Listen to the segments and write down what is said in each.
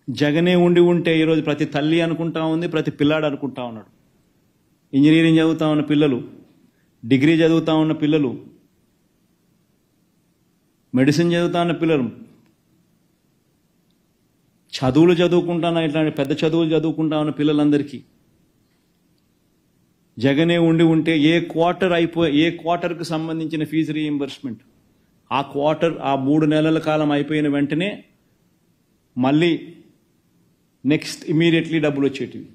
జగనే ఉండి ఉంటే ఈరోజు ప్రతి తల్లి అనుకుంటా ఉంది, ప్రతి పిల్లాడు అనుకుంటా ఉన్నాడు. ఇంజనీరింగ్ చదువుతా ఉన్న పిల్లలు, డిగ్రీ చదువుతా ఉన్న పిల్లలు, మెడిసిన్ చదువుతా ఉన్న పిల్లలు, చదువులు చదువుకుంటున్న ఇట్లాంటి పెద్ద చదువులు చదువుకుంటా ఉన్న పిల్లలందరికీ జగనే ఉండి ఉంటే ఏ క్వార్టర్కి సంబంధించిన ఫీజు రీయింబర్స్మెంట్ ఆ 3 నెలల కాలం అయిపోయిన వెంటనే మళ్ళీ నెక్స్ట్ ఇమీడియట్లీ డబ్బులు వచ్చేటివి.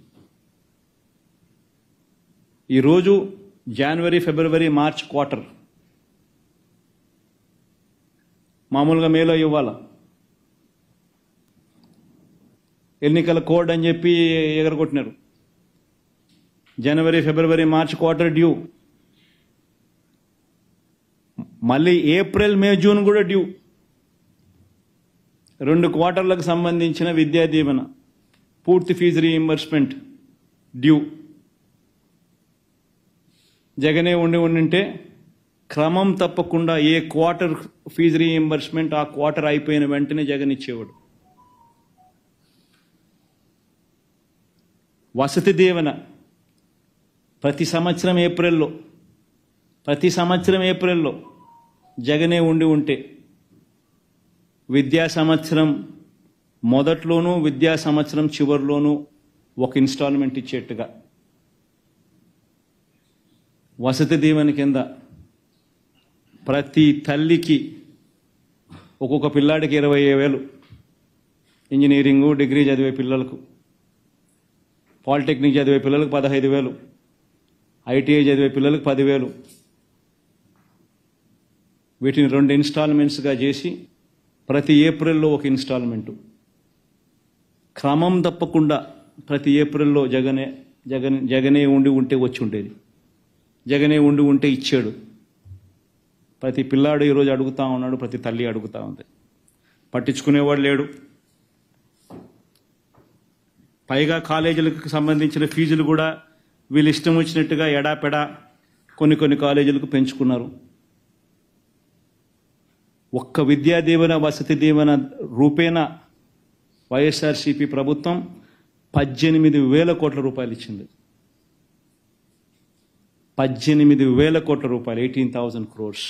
ఈరోజు జనవరి, ఫిబ్రవరి, మార్చ్ క్వార్టర్ మామూలుగా మేలో ఇవ్వాల, ఎన్నికల కోడ్ అని చెప్పి ఎగరగొట్టినారు. జనవరి, ఫిబ్రవరి, మార్చ్ క్వార్టర్ డ్యూ, మళ్ళీ ఏప్రిల్, మే, జూన్ కూడా డ్యూ. 2 క్వార్టర్లకు సంబంధించిన విద్యా దీవెన పూర్తి ఫీజు రీయింబర్స్మెంట్ డ్యూ. జగనే ఉండింటే క్రమం తప్పకుండా ఏ క్వార్టర్ ఫీజు రీయింబర్స్మెంట్ ఆ క్వార్టర్ అయిపోయిన వెంటనే జగన్ ఇచ్చేవాడు. వసతి దీవెన ప్రతి సంవత్సరం ఏప్రిల్లో జగనే ఉంటే విద్యా సంవత్సరం మొదట్లోనూ విద్యా సంవత్సరం చివరిలోనూ ఒక ఇన్స్టాల్మెంట్ ఇచ్చేట్టుగా వసతి దీవెన కింద ప్రతి తల్లికి ఒక్కొక్క పిల్లాడికి 20,000, ఇంజనీరింగు, డిగ్రీ చదివే పిల్లలకు, పాలిటెక్నిక్ చదివే పిల్లలకు 15,000, ఐటీఐ చదివే పిల్లలకు 10,000. వీటిని 2 ఇన్స్టాల్మెంట్స్గా చేసి ప్రతి ఏప్రిల్లో ఒక ఇన్స్టాల్మెంటు క్రమం తప్పకుండా ప్రతి ఏప్రిల్లో జగనే ఉంటే వచ్చి ఉండేది. జగనే ఉంటే ఇచ్చాడు. ప్రతి పిల్లాడు ఈరోజు అడుగుతా ఉన్నాడు, ప్రతి తల్లి అడుగుతా ఉంది. పట్టించుకునేవాడు లేడు. పైగా కాలేజీలకు సంబంధించిన ఫీజులు కూడా వీళ్ళు ఇష్టం వచ్చినట్టుగా ఎడాపెడా కొన్ని కాలేజీలకు పెంచుకున్నారు. ఒక్క విద్యా దీవెన, వసతి దీవెన రూపేణా వైఎస్ఆర్సీపీ ప్రభుత్వం 18,000 కోట్ల రూపాయలు ఇచ్చింది. 18,000 కోట్ల రూపాయలు, 18,000 crores.